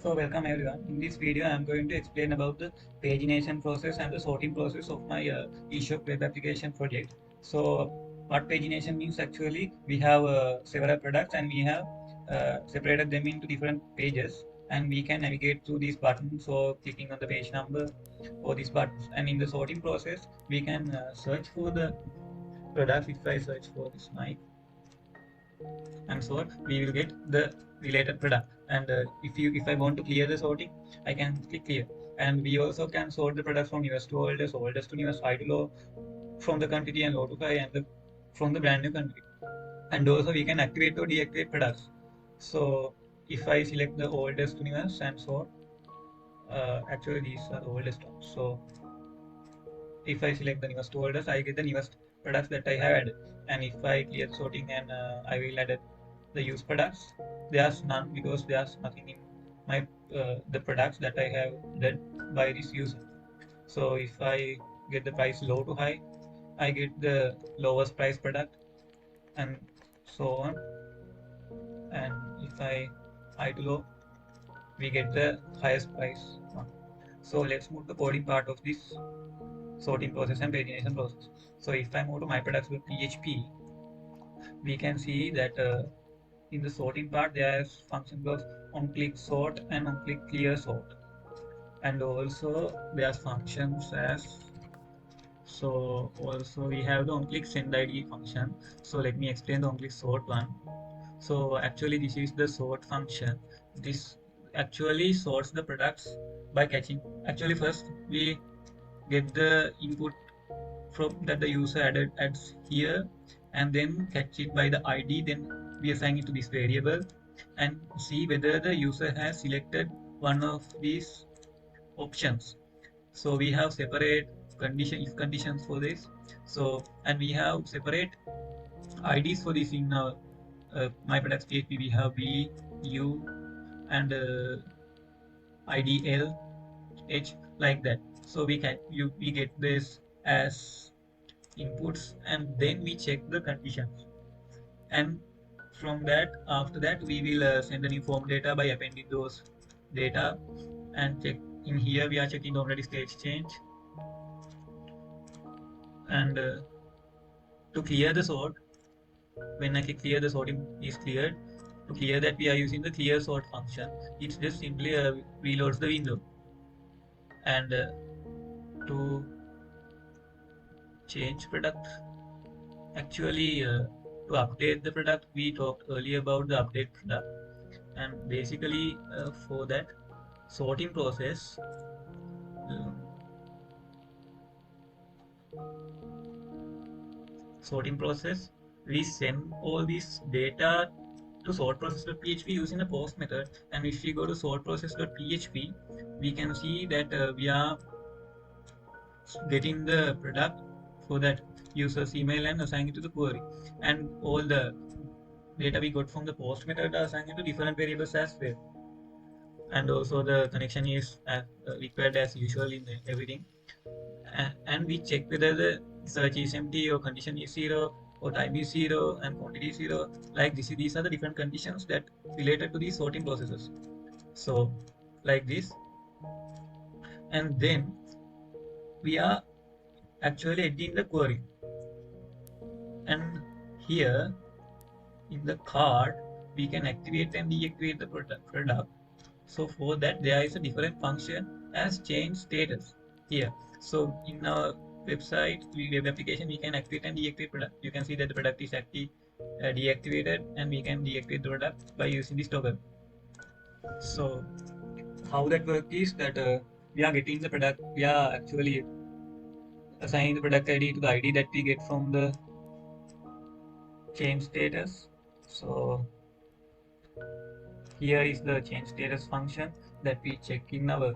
So welcome everyone. In this video, I am going to explain about the pagination process and the sorting process of my eShop web application project. So what pagination means actually, we have several products and we have separated them into different pages and we can navigate through these buttons or clicking on the page number or these buttons. And in the sorting process, we can search for the products. If I search for this mic, and so we will get the related product. And if I want to clear the sorting, I can click clear. And we also can sort the products from newest to oldest, oldest to newest, high to low, from the quantity and low to high, and from the brand new quantity. And also we can activate or deactivate products. So if I select the oldest to newest and sort, actually these are the oldest ones. So if I select the newest to oldest, I get the newest products that I have added. And if I clear the sorting and I will add the used products, there's none because there's nothing in my the products that I have done by this user. So if I get the price low to high, I get the lowest price product and so on. And if I high to low, we get the highest price one. So let's move to the coding part of this sorting process and pagination process. So if I move to my products with PHP, we can see that in the sorting part there is functions of on-click sort and on-click clear sort, and also there's functions as, so also we have the on-click send ID function. So let me explain the on-click sort one. So actually this is the sort function. This actually sorts the products by catching. Actually first we get the input from that the user adds here, and then catch it by the ID, then we assign it to this variable and see whether the user has selected one of these options. So we have separate condition if conditions for this. So and we have separate IDs for this in our my products PHP. We have B, U, and IDL, H, like that. So we get this as inputs, and then we check the conditions. And from that, after that, we will send the new form data by appending those data and check. In here we are checking the already stage change. And to clear the sort, when I click clear, the sorting is cleared. To clear that, we are using the clear sort function. It just simply reloads the window. And to change product, actually to update the product, we talked earlier about the update product. And basically for that sorting process, um, we send all this data to sort process.php using a post method. And if we go to sort process.php, we can see that we are getting the product for that user's email and assigning it to the query. And all the data we got from the post method are assigned to different variables as well. And also the connection is required as usual in everything. And we check whether the search is empty or condition is 0 or time is 0 and quantity is 0. Like this, these are the different conditions that related to these sorting processes. So like this, and then we are actually editing the query. And here in the card, we can activate and deactivate the product. So for that, there is a different function as change status here. So in our website, web application, we can activate and deactivate product. You can see that the product is deactivated, and we can deactivate the product by using this toggle. So how that works is that we are getting the product, we are actually assigning the product ID to the ID that we get from the change status. So here is the change status function that we check in our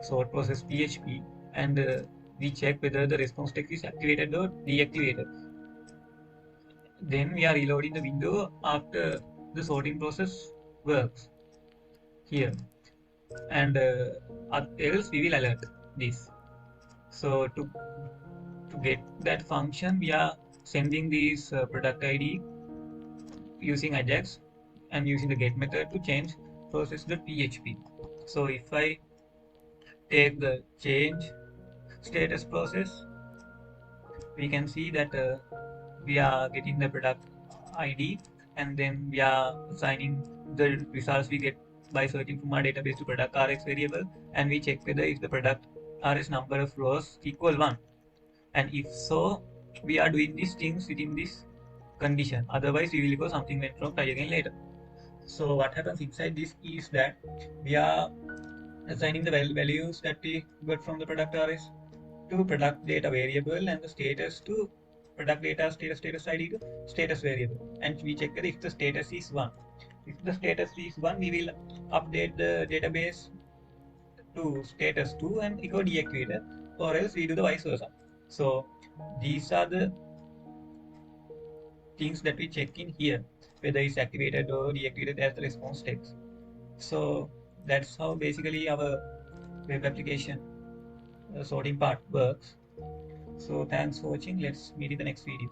sort process PHP, and we check whether the response text is activated or deactivated. Then we are reloading the window after the sorting process works here, and else we will alert this. So to get that function, we are sending these product ID using Ajax and using the get method to change process.php. So if I take the change status process, we can see that we are getting the product ID, and then we are assigning the results we get by searching from our database to product RX variable, and we check whether if the product RS number of rows equal 1, and if so, we are doing these things within this condition. Otherwise, we will go something went wrong, try again later. So what happens inside this is that we are assigning the values that we got from the product RS to product data variable, and the status to product data status ID to status variable, and we check if the status is 1. If the status is 1, we will update the database to status 2 and it will deactivate it, or else we do the vice versa. So these are the things that we check in here, whether it's activated or deactivated as the response takes. So that's how basically our web application sorting part works. So thanks for watching. Let's meet in the next video.